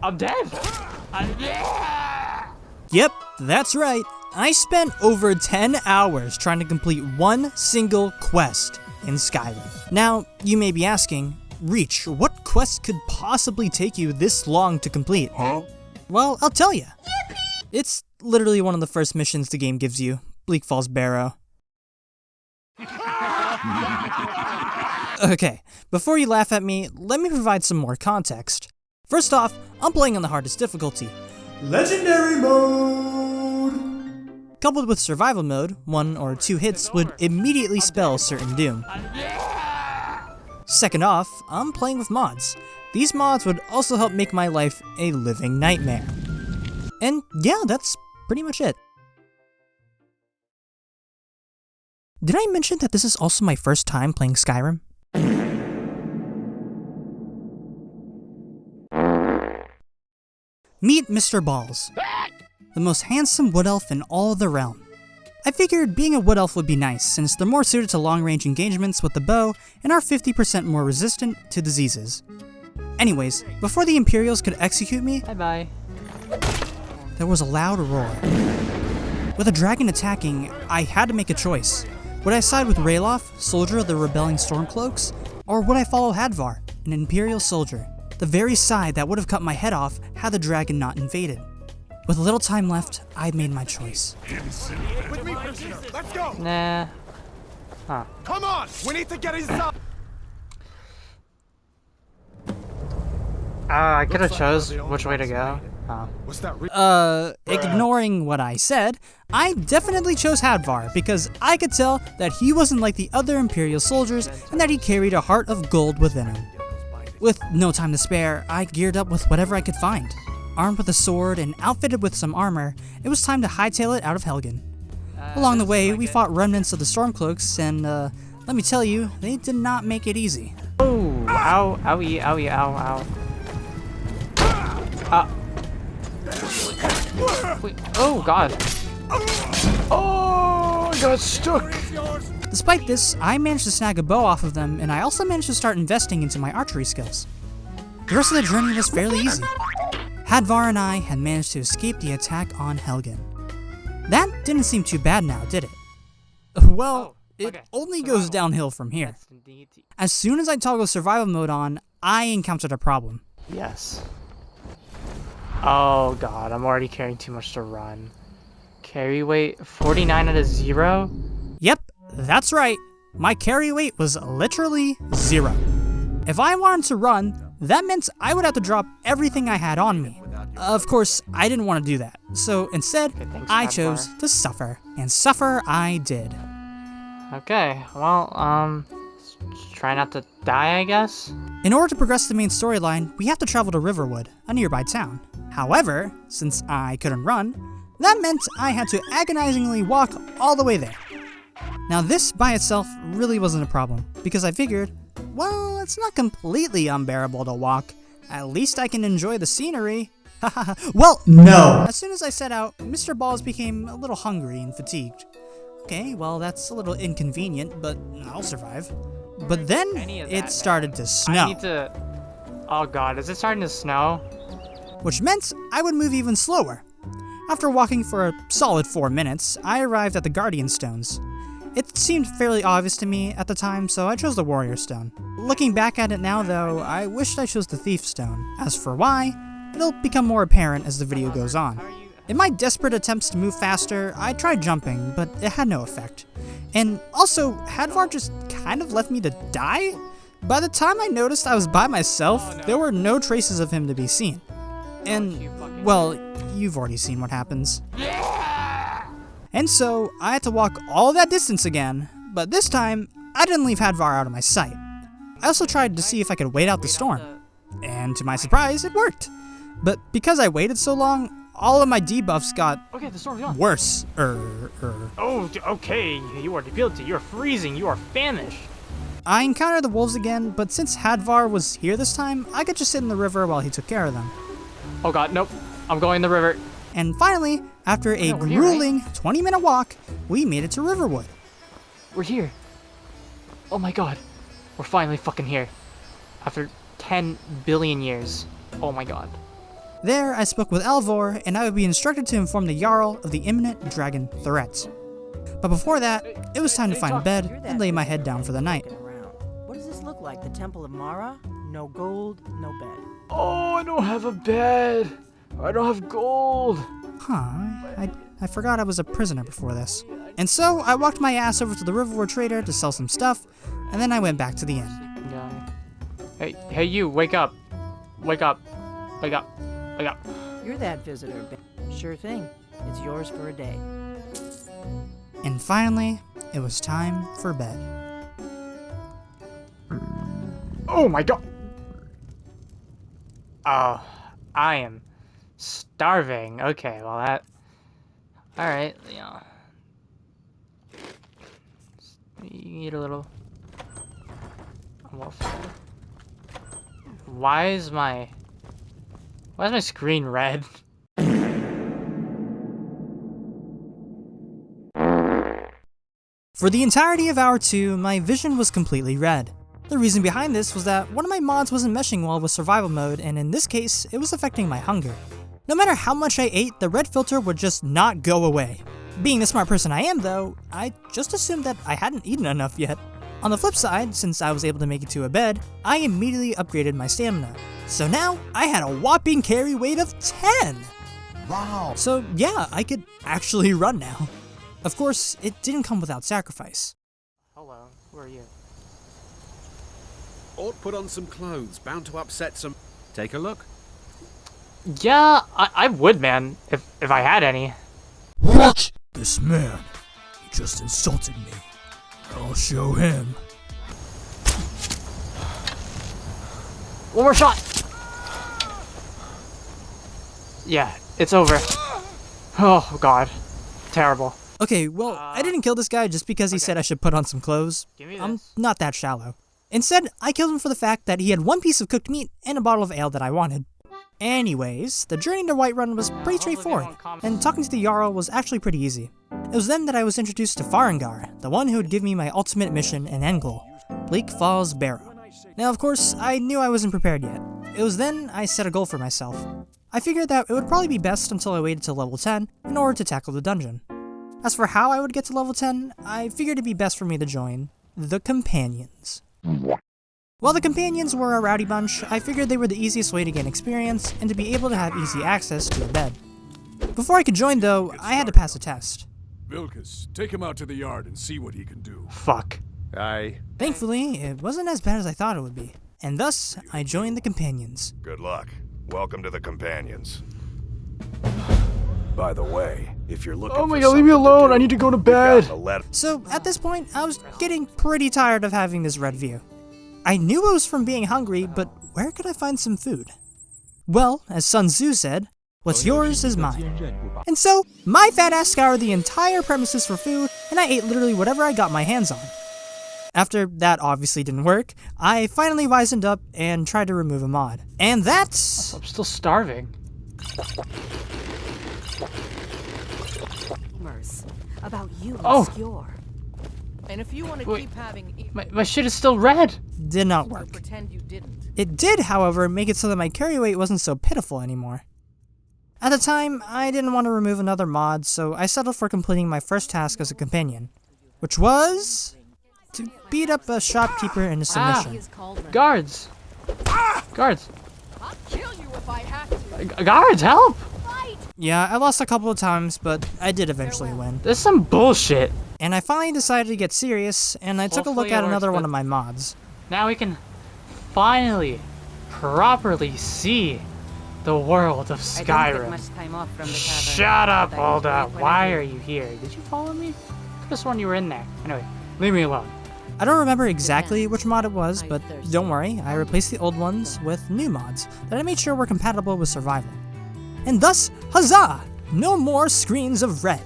I'm dead. I'm dead. Yep, that's right. I spent over 10 hours trying to complete one single quest in Skyrim. Now, you may be asking, Reach, what quest could possibly take you this long to complete? Huh? Well, I'll tell you. It's literally one of the first missions the game gives you, Bleak Falls Barrow. Okay, before you laugh at me, let me provide some more context. First off, I'm playing on the hardest difficulty, Legendary Mode! Coupled with Survival Mode, 1 or 2 hits would immediately spell certain doom. Second off, I'm playing with mods. These mods would also help make my life a living nightmare. And yeah, that's pretty much it. Did I mention that this is also my first time playing Skyrim? Meet Mr. Balls, the most handsome wood elf in all the realm. I figured being a wood elf would be nice, since they're more suited to long-range engagements with the bow and are 50% more resistant to diseases. Anyways, before the Imperials could execute me, Bye-bye. there was a loud roar. With a dragon attacking, I had to make a choice. Would I side with Ralof, soldier of the rebelling Stormcloaks, or would I follow Hadvar, an Imperial soldier, the very side that would have cut my head off had the dragon not invaded? With little time left, I made my choice. With me, prisoner. Let's go. Nah. Huh. Come on. We need to get inside. I could have chose which way to go. Oh. What's that? Ignoring what I said, I definitely chose Hadvar because I could tell that he wasn't like the other Imperial soldiers and that he carried a heart of gold within him. With no time to spare, I geared up with whatever I could find. Armed with a sword and outfitted with some armor, it was time to hightail it out of Helgen. Along the way, we fought remnants of the Stormcloaks, and let me tell you, they did not make it easy. Oh, ow, owie, owie, ow, ow. Wait, oh god. Oh, I got stuck. Despite this, I managed to snag a bow off of them, and I also managed to start investing into my archery skills. The rest of the journey was fairly easy. Hadvar and I had managed to escape the attack on Helgen. That didn't seem too bad now, did it? Well, it only goes downhill from here. As soon as I toggled survival mode on, I encountered a problem. Yes. Oh god, I'm already carrying too much to run. Carry weight 49 out of 0? Yep, that's right. My carry weight was literally 0. If I wanted to run, that meant I would have to drop everything I had on me. Of course, I didn't want to do that, so instead, I chose to suffer, and suffer I did. Okay, well, try not to die, I guess? In order to progress the main storyline, we have to travel to Riverwood, a nearby town. However, since I couldn't run, that meant I had to agonizingly walk all the way there. Now this by itself really wasn't a problem, because I figured, well, it's not completely unbearable to walk. At least I can enjoy the scenery. Well, no! As soon as I set out, Mr. Balls became a little hungry and fatigued. Okay, well that's a little inconvenient, but I'll survive. But then, it started to snow. I need to... Oh god, is it starting to snow? Which meant I would move even slower. After walking for a solid 4 minutes, I arrived at the Guardian Stones. It seemed fairly obvious to me at the time, so I chose the Warrior Stone. Looking back at it now though, I wished I chose the Thief Stone. As for why, it'll become more apparent as the video goes on. In my desperate attempts to move faster, I tried jumping, but it had no effect. And also, Hadvar just kind of left me to die? By the time I noticed I was by myself, there were no traces of him to be seen. And, well, you've already seen what happens. And so, I had to walk all that distance again, but this time, I didn't leave Hadvar out of my sight. I also tried to see if I could wait out the storm. And to my surprise, it worked. But because I waited so long, all of my debuffs got the storm's gone. Worse. Oh, okay, you are debilitated, you are freezing, you are famished. I encountered the wolves again, but since Hadvar was here this time, I could just sit in the river while he took care of them. Oh god, nope. I'm going in the river. And finally, after a we're here, grueling 20-minute walk, we made it to Riverwood. We're here. Oh my god. We're finally fucking here. After 10 billion years. Oh my god. There, I spoke with Alvor, and I would be instructed to inform the Jarl of the imminent dragon threat. But before that, it was time to find a bed and lay my head down for the night. What does this look like? The Temple of Mara? No gold, no bed. Oh, I don't have a bed. I don't have gold. I forgot I was a prisoner before this. And so, I walked my ass over to the Riverwood Trader to sell some stuff, and then I went back to the inn. Hey, you, wake up. Wake up. Wake up. Wake up. You're that visitor. Sure thing. It's yours for a day. And finally, it was time for bed. Oh my god. Oh, I am starving. Okay, well that... Alright, yeah. You eat a little... I'm well fed. Why is my screen red? For the entirety of Hour 2, my vision was completely red. The reason behind this was that one of my mods wasn't meshing well with survival mode, and in this case, it was affecting my hunger. No matter how much I ate, the red filter would just not go away. Being the smart person I am though, I just assumed that I hadn't eaten enough yet. On the flip side, since I was able to make it to a bed, I immediately upgraded my stamina. So now, I had a whopping carry weight of 10! Wow. So yeah, I could actually run now. Of course, it didn't come without sacrifice. Hello, who are you? Ought put on some clothes, bound to upset some... Take a look. Yeah, I would, man, if I had any. What? This man, he just insulted me. I'll show him. One more shot! Yeah, it's over. Oh god. Terrible. Okay, well, I didn't kill this guy just because he said I should put on some clothes. Give me I'm this. not that shallow. Instead, I killed him for the fact that he had one piece of cooked meat and a bottle of ale that I wanted. Anyways, the journey to Whiterun was pretty straightforward, and talking to the Jarl was actually pretty easy. It was then that I was introduced to Farengar, the one who would give me my ultimate mission and end goal, Bleak Falls Barrow. Now of course, I knew I wasn't prepared yet. It was then I set a goal for myself. I figured that it would probably be best until I waited till level 10 in order to tackle the dungeon. As for how I would get to level 10, I figured it'd be best for me to join the Companions. While the Companions were a rowdy bunch, I figured they were the easiest way to gain experience and to be able to have easy access to a bed. Before I could join though, I had to pass a test. Vilkas, take him out to the yard and see what he can do. Fuck. Aye. Thankfully, it wasn't as bad as I thought it would be, and thus, I joined the Companions. Good luck. Welcome to the Companions. By the way, if you're looking Oh my for god, leave me something alone. do, I need to go to we've got bed. a letter. So, at this point, I was getting pretty tired of having this red view. I knew it was from being hungry, but where could I find some food? Well, as Sun Tzu said, what's yours is mine. And so, my fat ass scoured the entire premises for food, and I ate literally whatever I got my hands on. After that obviously didn't work, I finally wisened up and tried to remove a mod. And that's... I'm still starving. Rumors about you Oh. obscure. And if you want to Wait. keep having... My shit is still red. did not work. Pretend you didn't. It did, however, make it so that my carry weight wasn't so pitiful anymore. At the time, I didn't want to remove another mod, so I settled for completing my first task as a companion, which was... to beat up a shopkeeper into submission. Guards. Guards. I'll kill you if I have to. Guards, help. Yeah, I lost a couple of times, but I did eventually win. This is some bullshit. And I finally decided to get serious, and I took a look Hopefully it at works, another one but- of my mods. Now we can finally properly see the world of Skyrim. Shut up, Hulda. Why are you here? Did you follow me? Could have sworn you were in there. Anyway, leave me alone. I don't remember exactly which mod it was, but don't worry, I replaced the old ones with new mods that I made sure were compatible with survival. And thus, huzzah! No more screens of red!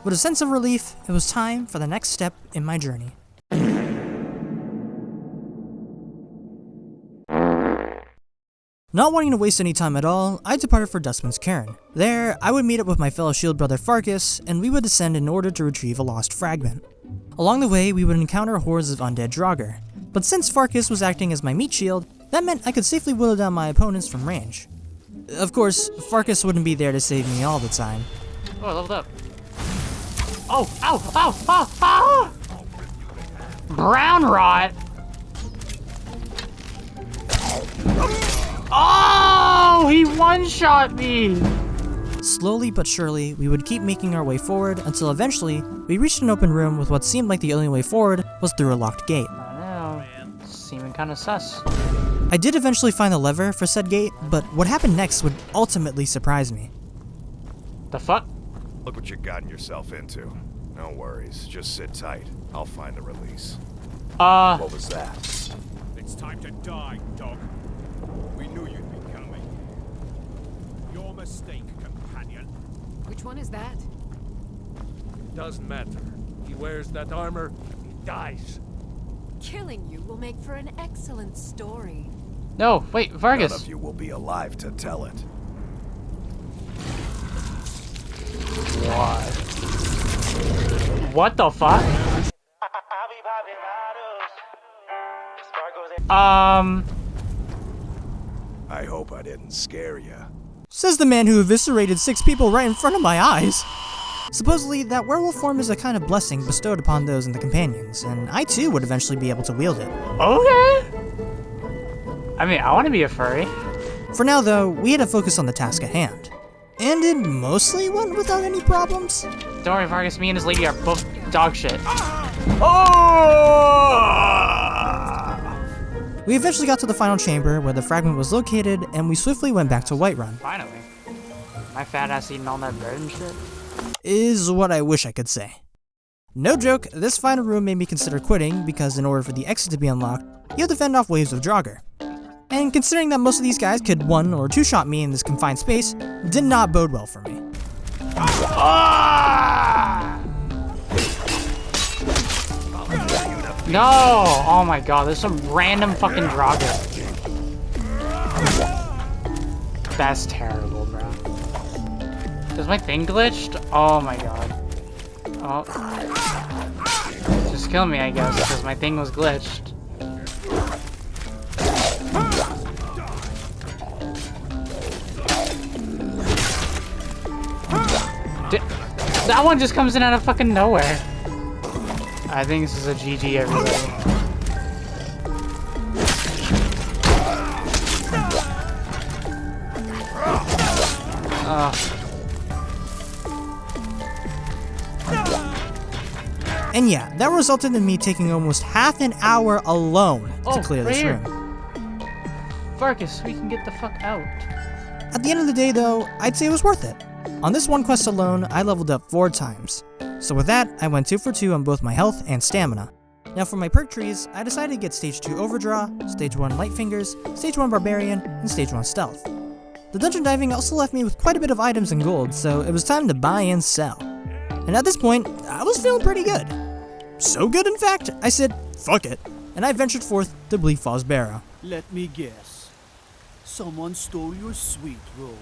With a sense of relief, it was time for the next step in my journey. Not wanting to waste any time at all, I departed for Dustman's Cairn. There, I would meet up with my fellow shield brother Farkas, and we would descend in order to retrieve a lost fragment. Along the way, we would encounter hordes of undead Draugr, but since Farkas was acting as my meat shield, that meant I could safely whittle down my opponents from range. Of course, Farkas wouldn't be there to save me all the time. Oh, I leveled up. Oh, ow, ow, ow, ow! Brown rot. Oh, he one-shot me. Slowly but surely, we would keep making our way forward until eventually, we reached an open room with what seemed like the only way forward was through a locked gate. I know, seeming kind of sus. I did eventually find the lever for said gate, but what happened next would ultimately surprise me. The fuck? Look what you've gotten yourself into. No worries, just sit tight. I'll find the release. What was that? It's time to die, dog. We knew you'd be coming. Your mistake, companion. Which one is that? Doesn't matter. He wears that armor, he dies. Killing you will make for an excellent story. No, wait, Vargas. None of you will be alive to tell it. What the fuck? I hope I didn't scare you. Says the man who eviscerated 6 people right in front of my eyes. Supposedly, that werewolf form is a kind of blessing bestowed upon those in the companions, and I too would eventually be able to wield it. Okay. I mean, I want to be a furry. For now though, we had to focus on the task at hand. And it mostly went without any problems. Don't worry, Vargas, me and this lady are both dog shit. We eventually got to the final chamber where the fragment was located, and we swiftly went back to Whiterun. Finally. My fat ass eating all that bread and shit. Is what I wish I could say. No joke, this final room made me consider quitting because in order for the exit to be unlocked, you have to fend off waves of Draugr. And considering that most of these guys could 1- or 2-shot me in this confined space, did not bode well for me. No! Oh my god, there's some random fucking Draugr. That's terrible, bro. Is my thing glitched? Oh my god. Oh. Just kill me, I guess, because my thing was glitched. That one just comes in out of fucking nowhere. I think this is a GG, everybody. And yeah, that resulted in me taking almost half an hour alone to clear this room. Vargas, we can get the fuck out. At the end of the day though, I'd say it was worth it. On this one quest alone, I leveled up 4 times. So with that, I went 2 for 2 on both my health and stamina. Now for my perk trees, I decided to get Stage 2 Overdraw, Stage 1 Light Fingers, Stage 1 Barbarian, and Stage 1 Stealth. The dungeon diving also left me with quite a bit of items and gold, so it was time to buy and sell. And at this point, I was feeling pretty good. So good in fact, I said, fuck it, and I ventured forth to Bleak Falls Barrow. Let me guess. Someone stole your sweet roll.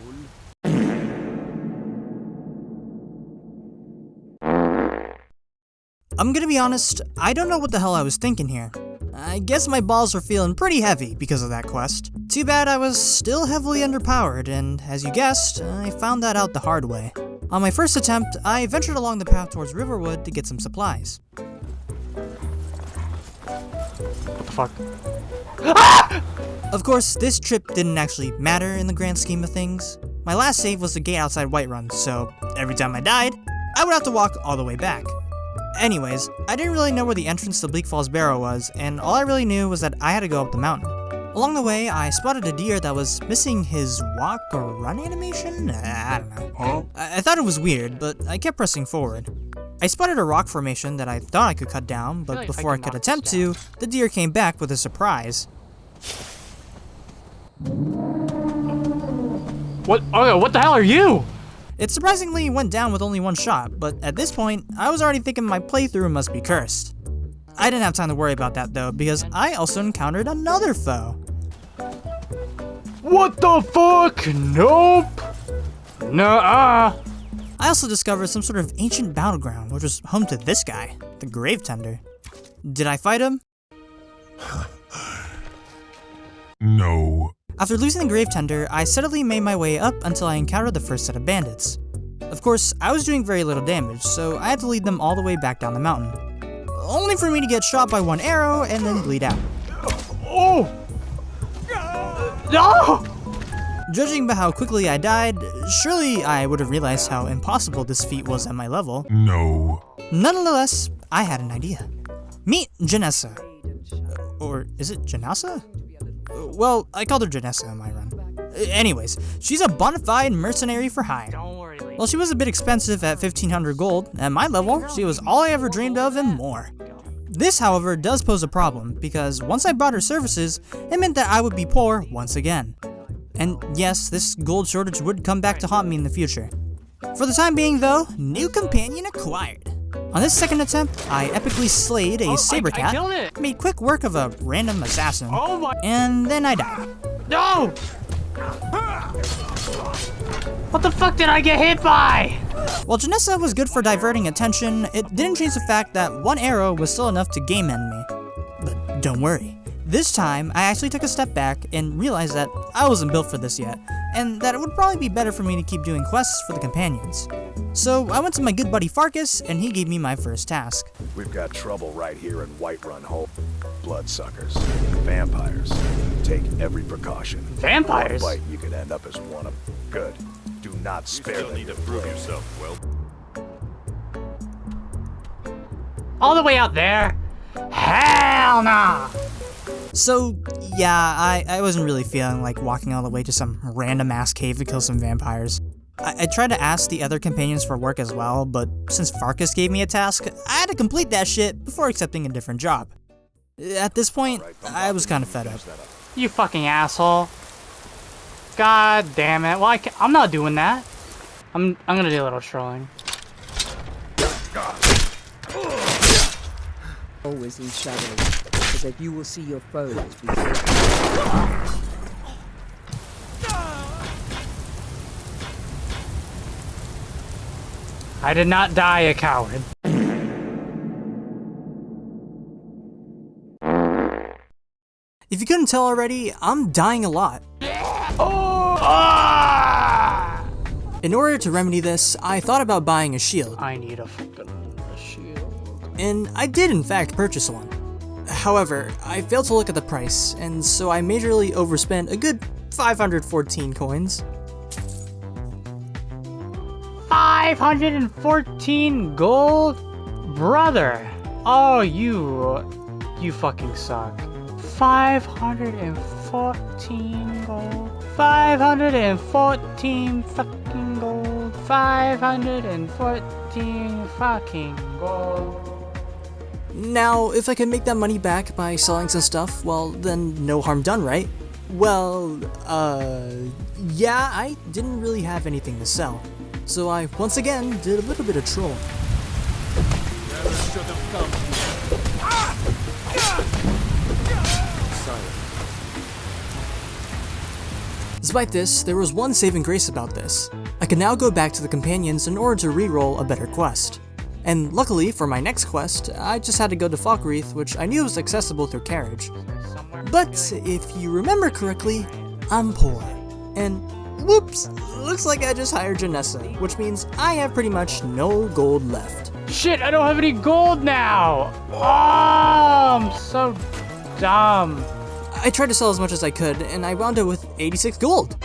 I'm gonna be honest, I don't know what the hell I was thinking here. I guess my balls were feeling pretty heavy because of that quest. Too bad I was still heavily underpowered, and as you guessed, I found that out the hard way. On my first attempt, I ventured along the path towards Riverwood to get some supplies. What the fuck? Of course, this trip didn't actually matter in the grand scheme of things. My last save was the gate outside Whiterun, so every time I died, I would have to walk all the way back. Anyways, I didn't really know where the entrance to Bleak Falls Barrow was, and all I really knew was that I had to go up the mountain. Along the way, I spotted a deer that was missing his walk or run animation? I don't know. Huh? I thought it was weird, but I kept pressing forward. I spotted a rock formation that I thought I could cut down, but like before I could knock attempt this down. to, the deer came back with a surprise. What? Oh, what the hell are you? It surprisingly went down with only 1 shot, but at this point, I was already thinking my playthrough must be cursed. I didn't have time to worry about that though, because I also encountered another foe. What the fuck? Nope. Nuh-uh. I also discovered some sort of ancient battleground, which was home to this guy, the Grave Tender. Did I fight him? No. After losing the grave tender, I steadily made my way up until I encountered the first set of bandits. Of course, I was doing very little damage, so I had to lead them all the way back down the mountain. Only for me to get shot by one arrow and then bleed out. Oh! No! Judging by how quickly I died, surely I would have realized how impossible this feat was at my level. No. Nonetheless, I had an idea. Meet Janessa. Or is it Janessa? Well, I called her Janessa in my run. Anyways, she's a bona fide mercenary for hire. Don't worry, lady. Well, she was a bit expensive at 1500 gold. At my level, she was all I ever dreamed of and more. This, however, does pose a problem, because once I bought her services, it meant that I would be poor once again. And yes, this gold shortage would come back to haunt me in the future. For the time being though, new companion acquired. On this second attempt, I epically slayed a saber I cat, killed it. made quick work of a random assassin, Oh my... and then I died. No! What the fuck did I get hit by? While Janessa was good for diverting attention, it didn't change the fact that one arrow was still enough to game end me. But don't worry. This time, I actually took a step back and realized that I wasn't built for this yet, and that it would probably be better for me to keep doing quests for the companions. So I went to my good buddy Farkas, and he gave me my first task. We've got trouble right here in Whiterun Hole. Bloodsuckers. Vampires. Take every precaution. Vampires? One bite, you could end up as one of them. Good. Do not spare them. Need to prove yourself, Will. All the way out there? Hell nah! So, yeah, I wasn't really feeling like walking all the way to some random ass cave to kill some vampires. I tried to ask the other companions for work as well, but since Farkas gave me a task, I had to complete that shit before accepting a different job. At this point, I was kind of fed up. You fucking asshole. God damn it. Well, I'm not doing that. I'm gonna do a little trolling. Always in shadow, so that you will see your foes before. I did not die a coward. If you couldn't tell already, I'm dying a lot. Oh! Ah! In order to remedy this, I thought about buying a shield, I need a fucking shield. and I did in fact purchase one. However, I failed to look at the price, and so I majorly overspent a good 514 coins. 514 gold? Brother. Oh, you fucking suck. 514 gold. 514 fucking gold. 514 fucking gold. Now, if I could make that money back by selling some stuff, well, then no harm done, right? Well, yeah, I didn't really have anything to sell. So I, once again, did a little bit of trolling. Despite this, there was one saving grace about this. I could now go back to the companions in order to reroll a better quest. And luckily, for my next quest, I just had to go to Falkreath, which I knew was accessible through carriage. But if you remember correctly, I'm poor. And whoops, looks like I just hired Janessa, which means I have pretty much no gold left. Shit, I don't have any gold now! Oh, I'm so dumb. I tried to sell as much as I could, and I wound up with 86 gold.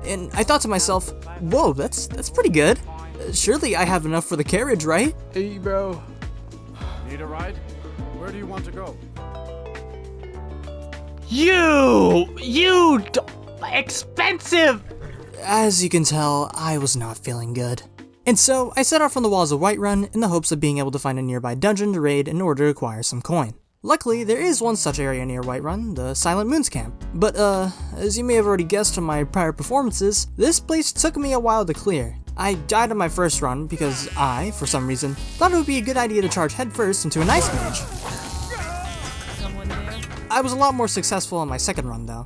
And I thought to myself, whoa, that's pretty good. Surely I have enough for the carriage, right? Hey, bro. Need a ride? Where do you want to go? Expensive! As you can tell, I was not feeling good. And so, I set out from the walls of Whiterun in the hopes of being able to find a nearby dungeon to raid in order to acquire some coin. Luckily, there is one such area near Whiterun, the Silent Moons camp. But as you may have already guessed from my prior performances, this place took me a while to clear. I died on my first run because I, for some reason, thought it would be a good idea to charge headfirst into an ice mage. I was a lot more successful on my second run though.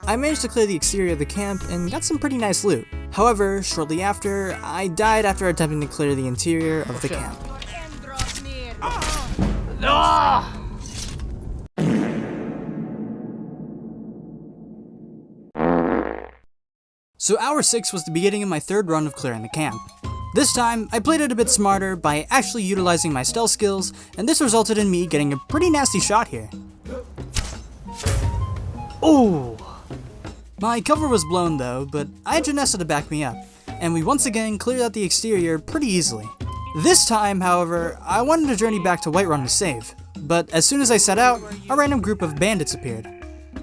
I managed to clear the exterior of the camp and got some pretty nice loot. However, shortly after, I died after attempting to clear the interior of the camp. So hour 6 was the beginning of my third run of clearing the camp. This time, I played it a bit smarter by actually utilizing my stealth skills, and this resulted in me getting a pretty nasty shot here. Ooh! My cover was blown though, but I had Janessa to back me up, and we once again cleared out the exterior pretty easily. This time, however, I wanted to journey back to Whiterun to save, but as soon as I set out, a random group of bandits appeared.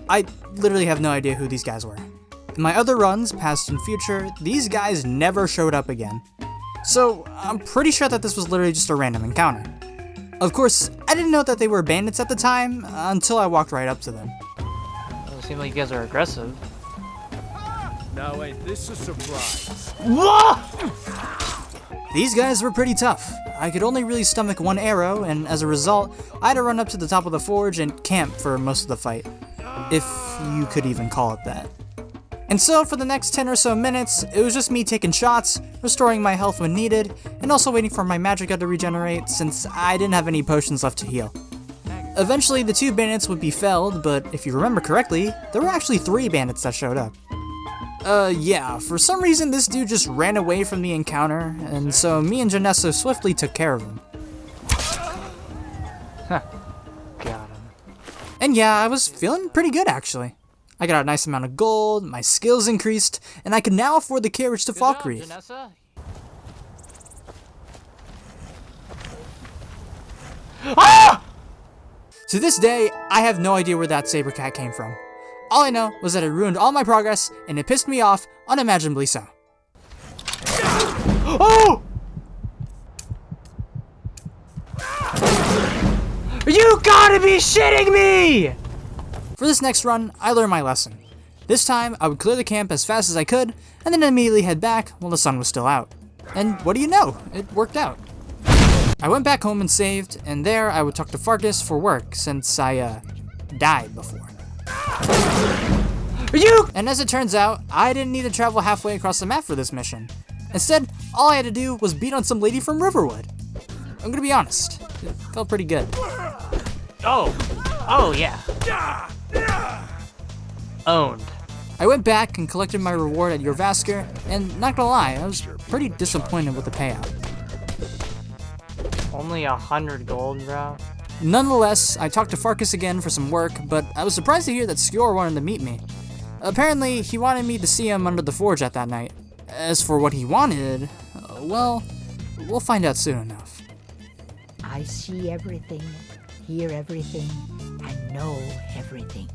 I literally have no idea who these guys were. In my other runs, past and future, these guys never showed up again. So I'm pretty sure that this was literally just a random encounter. Of course, I didn't know that they were bandits at the time until I walked right up to them. Doesn't seem like you guys are aggressive. Now ain't this a surprise? Whoa! These guys were pretty tough. I could only really stomach one arrow, and as a result, I had to run up to the top of the forge and camp for most of the fight. If you could even call it that. And so for the next 10 or so minutes, it was just me taking shots, restoring my health when needed, and also waiting for my magicka to regenerate since I didn't have any potions left to heal. Eventually the 2 bandits would be felled, but if you remember correctly, there were actually 3 bandits that showed up. Yeah, for some reason this dude just ran away from the encounter, and so me and Janessa swiftly took care of him. Huh. Got him. And yeah, I was feeling pretty good actually. I got a nice amount of gold, my skills increased, and I could now afford the carriage to Falkreath. Ah! To this day, I have no idea where that saber cat came from. All I know was that it ruined all my progress, and it pissed me off unimaginably so. Oh! You gotta be shitting me! For this next run, I learned my lesson. This time, I would clear the camp as fast as I could, and then immediately head back while the sun was still out. And what do you know? It worked out. I went back home and saved, and there I would talk to Farkas for work since I, died before. And as it turns out, I didn't need to travel halfway across the map for this mission. Instead, all I had to do was beat on some lady from Riverwood. I'm gonna be honest, it felt pretty good. Oh yeah. Owned. I went back and collected my reward at Jorvaskr, and not gonna lie, I was pretty disappointed with the payout. Only 100 gold, bro. Nonetheless, I talked to Farkas again for some work, but I was surprised to hear that Skjor wanted to meet me. Apparently, he wanted me to see him under the forge at that night. As for what he wanted, well, we'll find out soon enough. I see everything, hear everything, and know everything.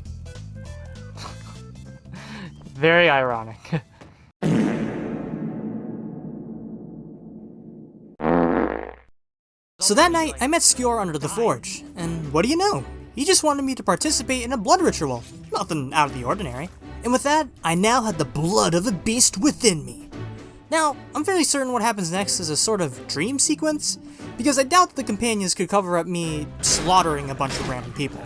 Very ironic. So that night, I met Skjor under the forge, and what do you know? He just wanted me to participate in a blood ritual. Nothing out of the ordinary. And with that, I now had the blood of a beast within me. Now, I'm fairly certain what happens next is a sort of dream sequence, because I doubt the companions could cover up me slaughtering a bunch of random people.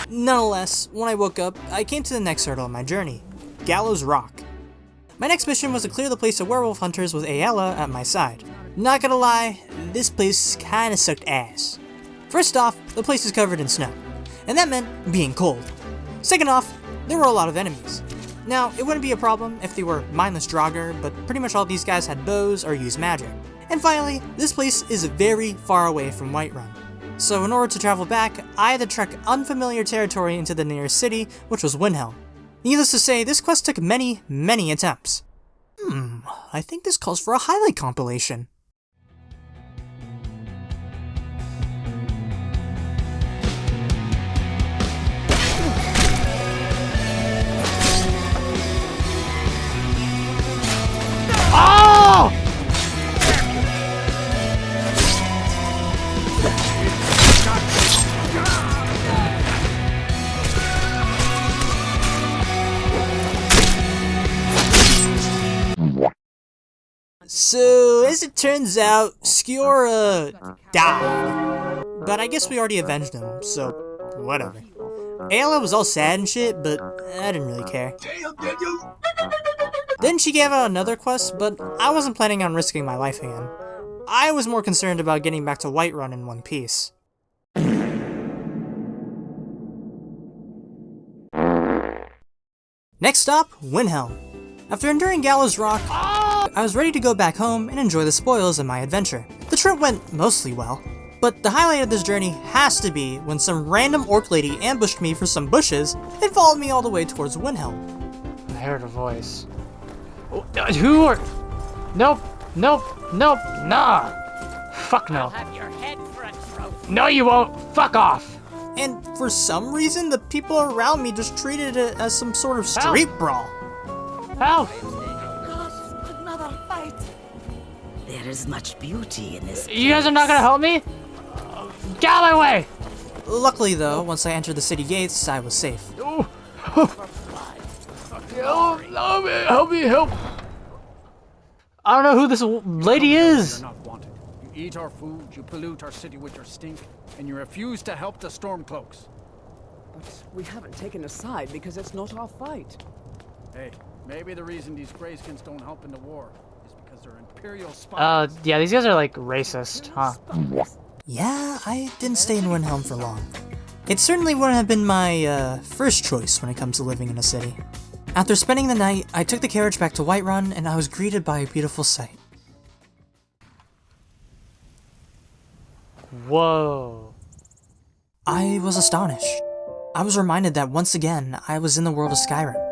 Nonetheless, when I woke up, I came to the next hurdle on my journey, Gallows Rock. My next mission was to clear the place of werewolf hunters with Ayala at my side. Not gonna lie, this place kinda sucked ass. First off, the place is covered in snow, and that meant being cold. Second off, there were a lot of enemies. Now, it wouldn't be a problem if they were mindless Draugr, but pretty much all these guys had bows or used magic. And finally, this place is very far away from Whiterun. So in order to travel back, I had to trek unfamiliar territory into the nearest city, which was Windhelm. Needless to say, this quest took many attempts. I think this calls for a highlight compilation. Oh! So, as it turns out, Skjor, died. But I guess we already avenged him, so whatever. Ayla was all sad and shit, but I didn't really care. Then she gave out another quest, but I wasn't planning on risking my life again. I was more concerned about getting back to Whiterun in one piece. Next stop, Windhelm. After enduring Gallows Rock, I was ready to go back home and enjoy the spoils of my adventure. The trip went mostly well, but the highlight of this journey has to be when some random orc lady ambushed me for some bushes and followed me all the way towards Windhelm. I heard a voice. Who are... Nope, nope, nope, nah! Fuck no. I'll have your head for a trophy. No you won't! Fuck off! And for some reason, the people around me just treated it as some sort of street brawl. Help! Another fight. There is much beauty in this. You guys are not gonna help me? Get out of my way! Luckily though, once I entered the city gates, I was safe. Oh. Help me, help! I don't know who this lady is! You're not wanted. You eat our food, you pollute our city with your stink, and you refuse to help the Stormcloaks. But we haven't taken a side because it's not our fight. Hey, maybe the reason these Greyskins don't help in the war is because they're Imperial spies. Yeah, these guys are like racist, huh? Yeah, I didn't stay in Windhelm for long. It certainly wouldn't have been my first choice when it comes to living in a city. After spending the night, I took the carriage back to Whiterun and I was greeted by a beautiful sight. Whoa. I was astonished. I was reminded that once again, I was in the world of Skyrim.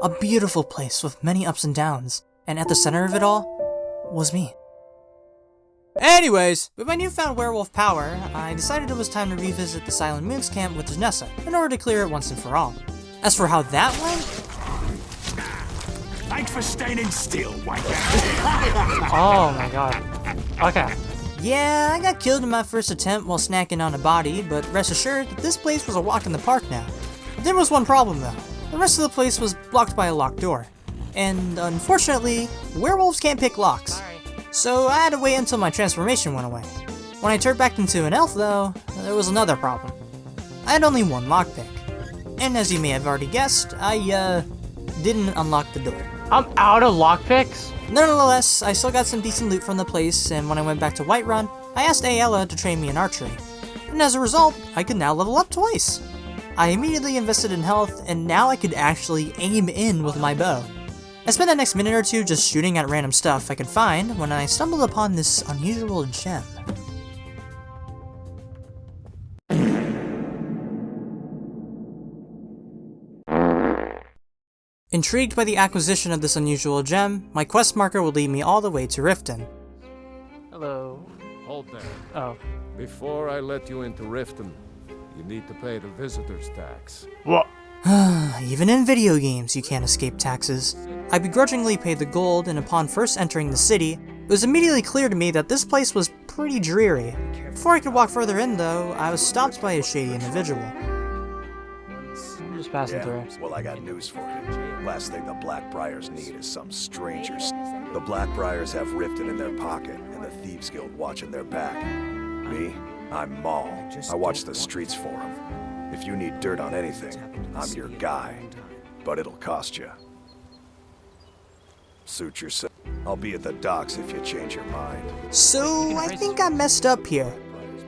A beautiful place with many ups and downs, and at the center of it all was me. Anyways, with my newfound werewolf power, I decided it was time to revisit the Silent Moons camp with Janessa in order to clear it once and for all. As for how that went... Thanks for standing still, white Oh my god. Okay. Yeah, I got killed in my first attempt while snacking on a body, but rest assured that this place was a walk in the park now. There was one problem though. The rest of the place was blocked by a locked door. And unfortunately, werewolves can't pick locks. So I had to wait until my transformation went away. When I turned back into an elf though, there was another problem. I had only one lockpick. And as you may have already guessed, I didn't unlock the door. I'm out of lockpicks? Nonetheless, I still got some decent loot from the place, and when I went back to Whiterun, I asked Ayala to train me in archery. And as a result, I could now level up twice. I immediately invested in health, and now I could actually aim in with my bow. I spent the next minute or two just shooting at random stuff I could find when I stumbled upon this unusual gem. Intrigued by the acquisition of this unusual gem, my quest marker would lead me all the way to Riften. Hello. Hold there. Oh. Before I let you into Riften, you need to pay the visitor's tax. What? Even in video games, you can't escape taxes. I begrudgingly paid the gold, and upon first entering the city, it was immediately clear to me that this place was pretty dreary. Before I could walk further in, though, I was stopped by a shady individual. I'm just passing through. Well, I got news for you. Last thing the Blackbriars need is some strangers. The Blackbriars have Riften in their pocket, and the Thieves Guild watching their back. Me? I'm Maul. I watch the streets for them. If you need dirt on anything, I'm your guy. But it'll cost you. Suit yourself. I'll be at the docks if you change your mind. So, I think I messed up here.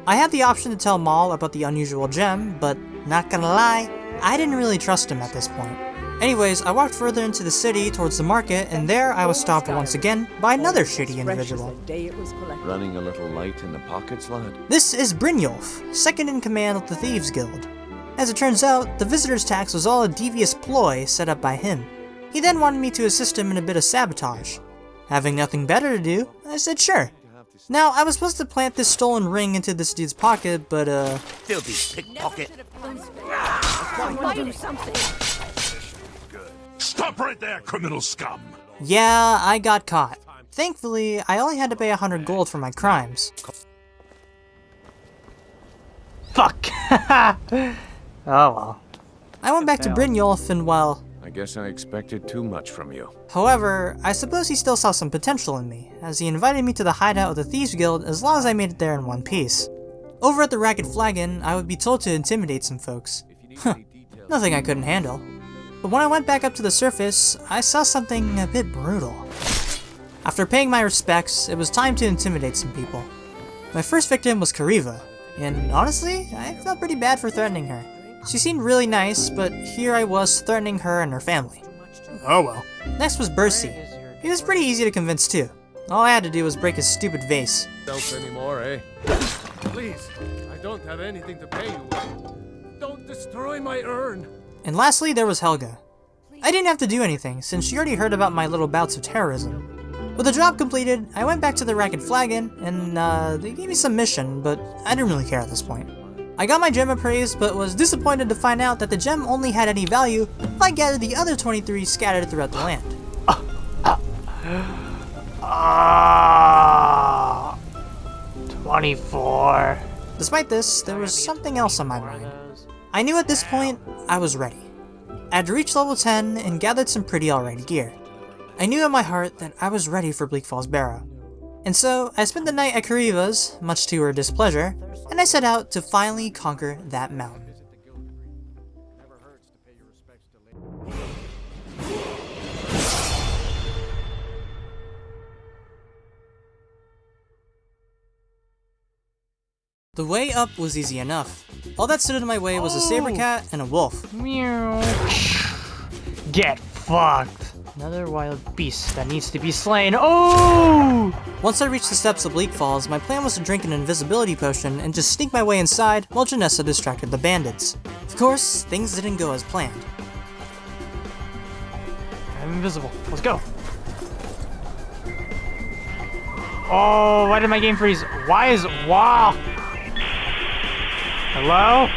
I had the option to tell Maul about the unusual gem, but not gonna lie, I didn't really trust him at this point. Anyways, I walked further into the city towards the market, and there I was stopped once again by another shitty individual. Running a little light in the pockets, lad? This is Brynjolf, second in command of the Thieves Guild. As it turns out, the visitor's tax was all a devious ploy set up by him. He then wanted me to assist him in a bit of sabotage. Having nothing better to do, I said sure. Now, I was supposed to plant this stolen ring into this dude's pocket, but Filthy pickpocket. Do something. Stop right there, criminal scum! yeah, I got caught. Thankfully, I only had to pay 100 gold for my crimes. Fuck! Oh well. I went back to Brynjolf and, well... I guess I expected too much from you. However, I suppose he still saw some potential in me, as he invited me to the hideout of the Thieves Guild as long as I made it there in one piece. Over at the Ragged Flagon, I would be told to intimidate some folks. Nothing I couldn't handle. But when I went back up to the surface, I saw something a bit brutal. After paying my respects, it was time to intimidate some people. My first victim was Kariva, and honestly, I felt pretty bad for threatening her. She seemed really nice, but here I was threatening her and her family. Oh well. Next was Bercy. He was pretty easy to convince too. All I had to do was break his stupid vase. Don't anymore, eh? Please, I don't have anything to pay you with. Don't destroy my urn. And lastly, there was Helga. I didn't have to do anything, since she already heard about my little bouts of terrorism. With the job completed, I went back to the Ragged Flagon, and they gave me some mission, but I didn't really care at this point. I got my gem appraised, but was disappointed to find out that the gem only had any value if I gathered the other 23 scattered throughout the land. 24. Despite this, there was something else on my mind. I knew at this point, I was ready. I had reached level 10 and gathered some pretty alright gear. I knew in my heart that I was ready for Bleak Falls Barrow. And so, I spent the night at Kariva's, much to her displeasure, and I set out to finally conquer that mountain. The way up was easy enough. All that stood in my way was a saber cat and a wolf. Meow. Get fucked. Another wild beast that needs to be slain. Oh! Once I reached the steps of Bleak Falls, my plan was to drink an invisibility potion and just sneak my way inside while Janessa distracted the bandits. Of course, things didn't go as planned. I'm invisible. Let's go. Oh, why did my game freeze? Wow. Hello?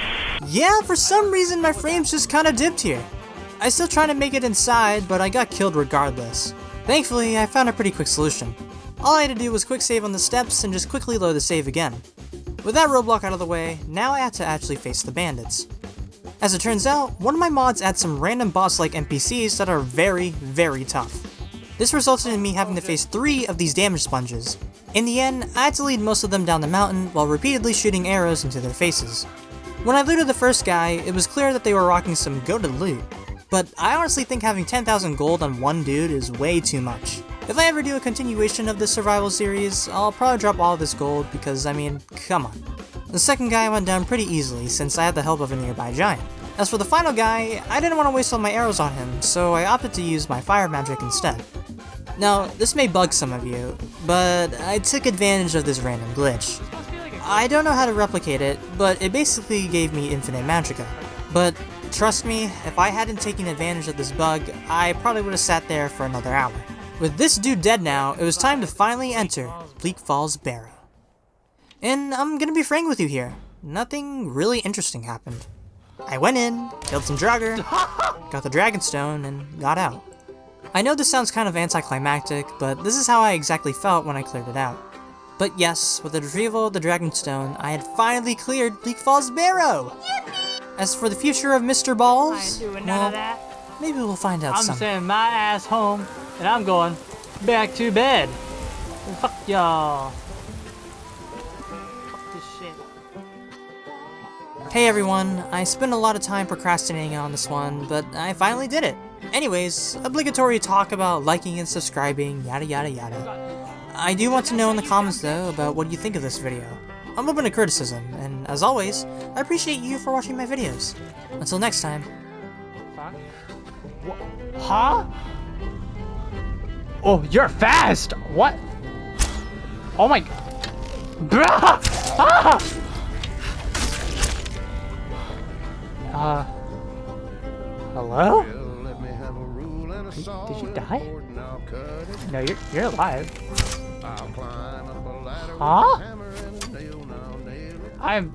Yeah, for some reason my frames just kinda dipped here. I still trying to make it inside, but I got killed regardless. Thankfully, I found a pretty quick solution. All I had to do was quick save on the steps and just quickly load the save again. With that roadblock out of the way, now I had to actually face the bandits. As it turns out, one of my mods adds some random boss-like NPCs that are very, very tough. This resulted in me having to face 3 of these damage sponges. In the end, I had to lead most of them down the mountain while repeatedly shooting arrows into their faces. When I looted the first guy, it was clear that they were rocking some goated loot. But I honestly think having 10,000 gold on one dude is way too much. If I ever do a continuation of this survival series, I'll probably drop all of this gold because, I mean, come on. The second guy went down pretty easily since I had the help of a nearby giant. As for the final guy, I didn't want to waste all my arrows on him, so I opted to use my fire magic instead. Now, this may bug some of you, but I took advantage of this random glitch. I don't know how to replicate it, but it basically gave me infinite magicka. But trust me, if I hadn't taken advantage of this bug, I probably would have sat there for another hour. With this dude dead now, it was time to finally enter Bleak Falls Barrow. And I'm gonna be frank with you here, nothing really interesting happened. I went in, killed some Draugr, got the Dragonstone, and got out. I know this sounds kind of anticlimactic, but this is how I exactly felt when I cleared it out. But yes, with the retrieval of the Dragonstone, I had finally cleared Bleak Falls Barrow! As for the future of Mr. Balls, well, maybe we'll find out someday. I'm sending my ass home, and I'm going back to bed. Fuck y'all. Fuck this shit. Hey everyone, I spent a lot of time procrastinating on this one, but I finally did it. Anyways, obligatory talk about liking and subscribing, yada yada yada. I do want to know in the comments though about what you think of this video. I'm open to criticism, and as always, I appreciate you for watching my videos. Until next time. Huh? Oh, you're fast! What? Oh my... Bruh! Ah! Hello? Did you die? No, you're alive. Huh? I'm...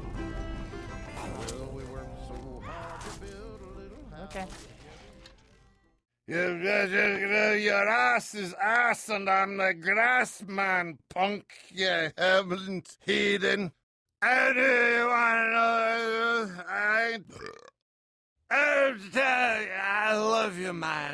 Okay. Your ass is ass and I'm the grass man, punk, you haven't heathen. How do you want to know? I love you, man.